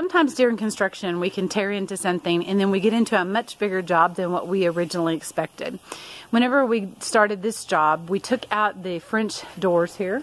Sometimes during construction we can tear into something and then we get into a much bigger job than what we originally expected. Whenever we started this job, we took out the French doors here,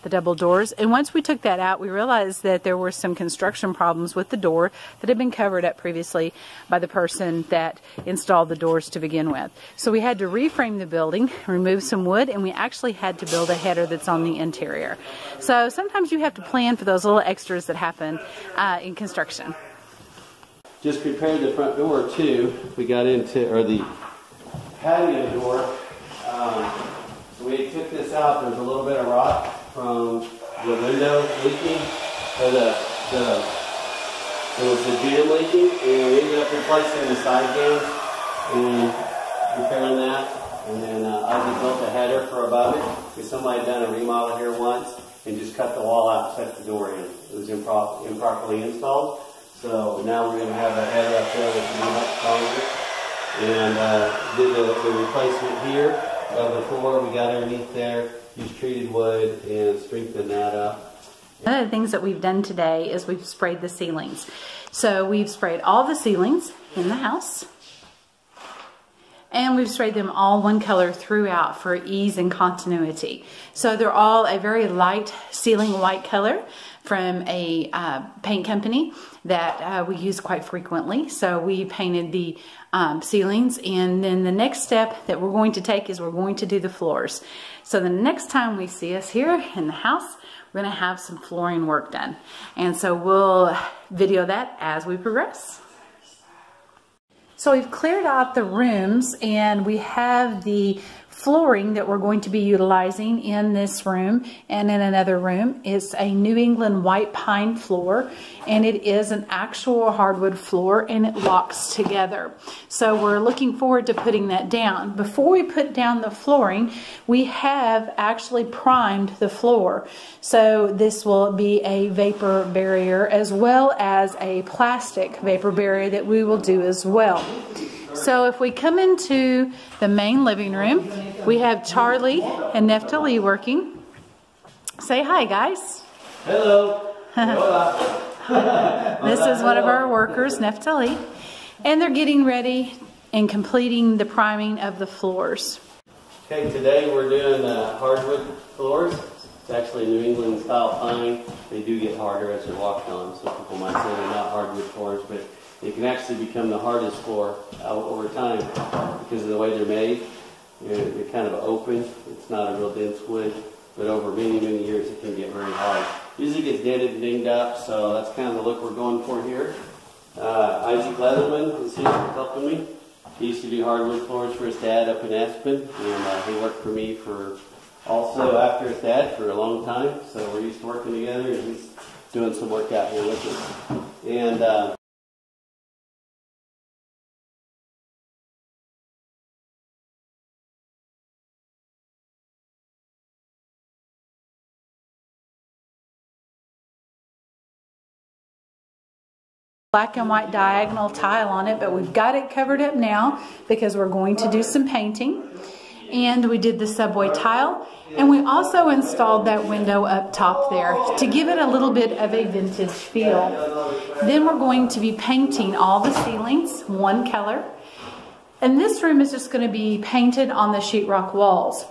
the double doors, and once we took that out we realized that there were some construction problems with the door that had been covered up previously by the person that installed the doors to begin with. So we had to reframe the building, remove some wood, and we actually had to build a header that's on the interior. So sometimes you have to plan for those little extras that happen in construction. Just prepared the front door too. We got into, or the patio door. So we took this out. There's a little bit of rock from the window leaking, or there was the jam leaking, and we ended up replacing the side jams and repairing that. And then I just built a header for above it because somebody had done a remodel here once and just cut the wall out and set the door in. It was improperly installed. So now we're going to have a header up there that's much stronger. And did the replacement here of the floor. We got underneath there, used treated wood and strengthened that up. One of the things that we've done today is we've sprayed the ceilings. So we've sprayed all the ceilings in the house. And we've sprayed them all one color throughout for ease and continuity. So they're all a very light ceiling white color from a paint company that we use quite frequently. So we painted the ceilings, and then the next step that we're going to take is we're going to do the floors. So the next time we see us here in the house, we're going to have some flooring work done. And so we'll video that as we progress. So we've cleared out the rooms and we have the flooring that we're going to be utilizing in this room and in another room. It's a New England white pine floor, and it is an actual hardwood floor and it locks together. So we're looking forward to putting that down. Before we put down the flooring, we have actually primed the floor. So this will be a vapor barrier as well as a plastic vapor barrier that we will do as well. So if we come into the main living room, we have Charlie and Neftali working. Say hi, guys. Hello. This is one of our workers, Neftali. And they're getting ready and completing the priming of the floors. Okay, today we're doing hardwood floors. It's actually New England style pine. They do get harder as they're walked on, so people might say they're not hardwood floors, but it can actually become the hardest floor over time because of the way they're made. They're kind of open. It's not a real dense wood, but over many, many years it can get very hard. Usually gets dented and dinged up, so that's kind of the look we're going for here. Isaac Leatherman is here helping me. He used to do hardwood floors for his dad up in Aspen, and he worked for me for also after his dad for a long time. So we're used to working together, and he's doing some work out here with us. And black and white diagonal tile on it, but we've got it covered up now because we're going to do some painting. And we did the subway tile, and we also installed that window up top there to give it a little bit of a vintage feel. Then we're going to be painting all the ceilings one color, and this room is just going to be painted on the sheetrock walls.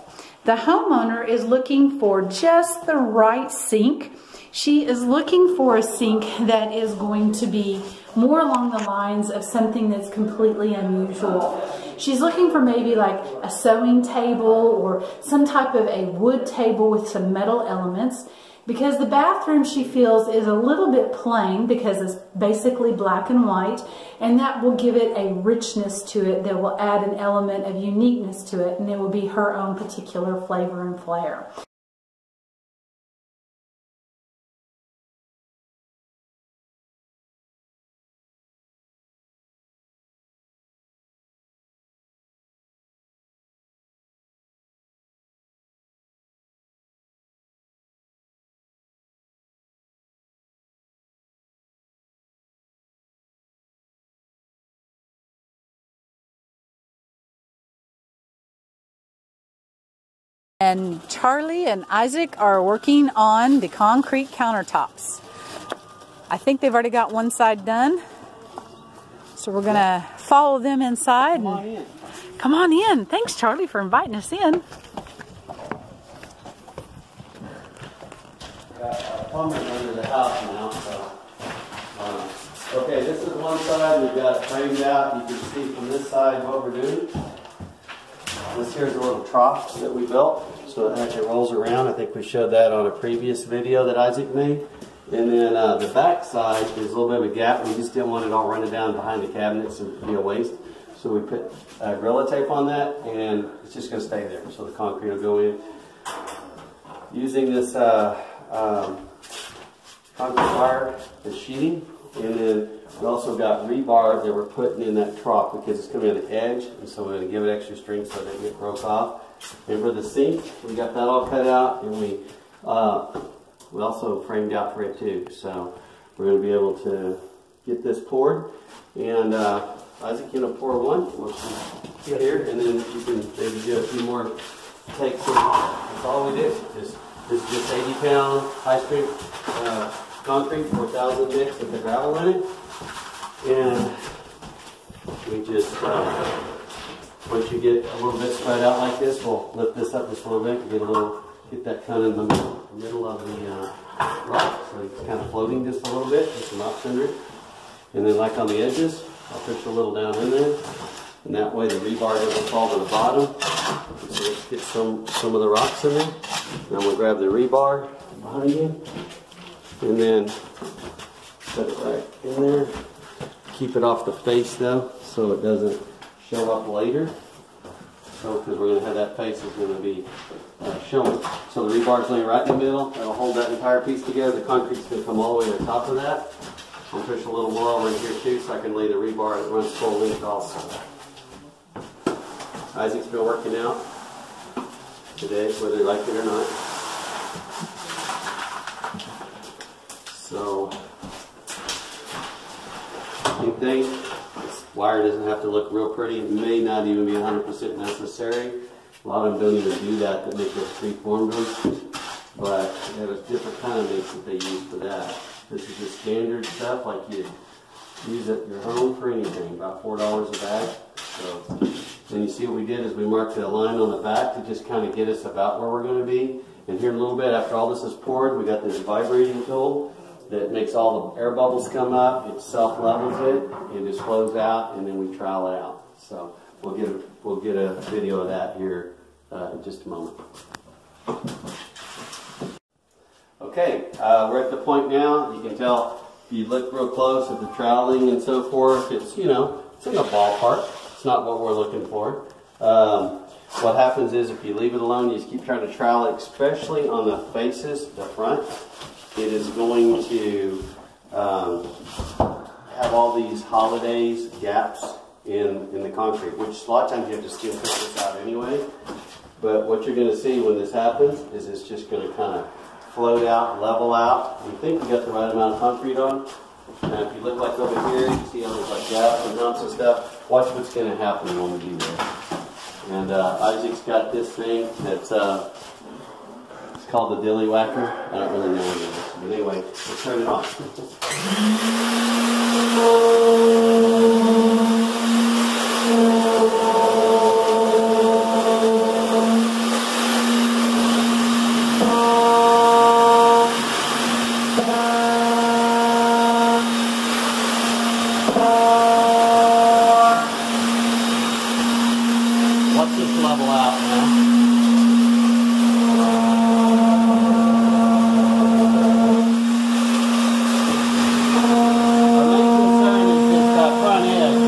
The homeowner is looking for just the right sink. She is looking for a sink that is going to be more along the lines of something that's completely unusual. She's looking for maybe like a sewing table or some type of a wood table with some metal elements, because the bathroom, she feels, is a little bit plain because it's basically black and white, and that will give it a richness to it that will add an element of uniqueness to it, and it will be her own particular flavor and flair. And Charlie and Isaac are working on the concrete countertops. I think they've already got one side done. So we're gonna follow them inside. Come on in. Come on in. Thanks, Charlie, for inviting us in. Got plumbing under the house now, so. Okay, this is one side. We've got it framed out. You can see from this side what we're doing. This here's a little trough that we built, so it actually rolls around. I think we showed that on a previous video that Isaac made. And then the back side is a little bit of a gap. We just didn't want it all running down behind the cabinets and be a waste. So we put Gorilla Tape on that, and it's just going to stay there. So the concrete will go in. Using this concrete wire as sheeting. And then we also got rebar that we're putting in that trough because it's coming on the edge, and so we're going to give it extra strength so it doesn't get broke off. And for the sink, we got that all cut out, and we also framed out for it too. So we're going to be able to get this poured. And Isaac, you going to pour one? We'll here, and then you can maybe do a few more takes. That's all we do. This is just 80-pound high-strength concrete, 4,000 mix with the gravel in it. And we just, once you get a little bit spread out like this, we'll lift this up just a little bit and get that kind of in the middle of the rock. So it's kind of floating just a little bit, with some rocks under it. And then like on the edges, I'll push a little down in there. And that way the rebar doesn't fall to the bottom. So let's get some of the rocks in there. Now we'll grab the rebar behind you. And then put it right in there. Keep it off the face though, so it doesn't show up later. So, because we're going to have that face is going to be showing. So the rebar's laying right in the middle. That'll hold that entire piece together. The concrete's going to come all the way to the top of that. I'll push a little more over in here too, so I can lay the rebar that runs full length also. Isaac's been working out today, whether you like it or not. So, same thing, this wire doesn't have to look real pretty. It may not even be 100% necessary. A lot of them don't even do that make those free-formed ones. But they have a different kind of mix that they use for that. This is just standard stuff like you use at your home for anything, about $4 a bag. So, then you see what we did is we marked a line on the back to just kind of get us about where we're going to be. And here in a little bit, after all this is poured, we got this vibrating tool that makes all the air bubbles come up. It self-levels it. It just flows out, and then we trowel it out. So we'll get a video of that here in just a moment. Okay, we're at the point now. You can tell if you look real close at the troweling and so forth. It's it's in the ballpark. It's not what we're looking for. What happens is if you leave it alone, you just keep trying to trowel it, especially on the faces, the front. It is going to have all these holidays, gaps in the concrete, which a lot of times you have to skin cut this out anyway. But what you're going to see when this happens is it's just going to kind of float out, level out. You think you got the right amount of concrete on. And if you look like over here, you see how there's like gaps and humps and stuff. Watch what's going to happen when we do that. And Isaac's got this thing that's it's called the dilly whacker. I don't really know what it is. But anyway, let's turn it on. Watch this level out now. Our main concern is this front edge.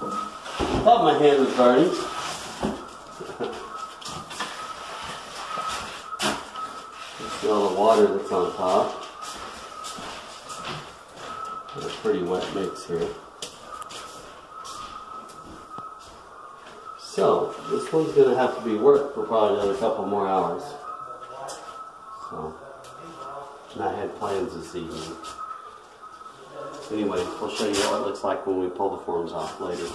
Thought my hand was burning. See all the water that's on top. Got a pretty wet mix here. So, this one's going to have to be worked for probably another couple more hours. So, and I had plans this evening. Anyway, we'll show you what it looks like when we pull the forms off later.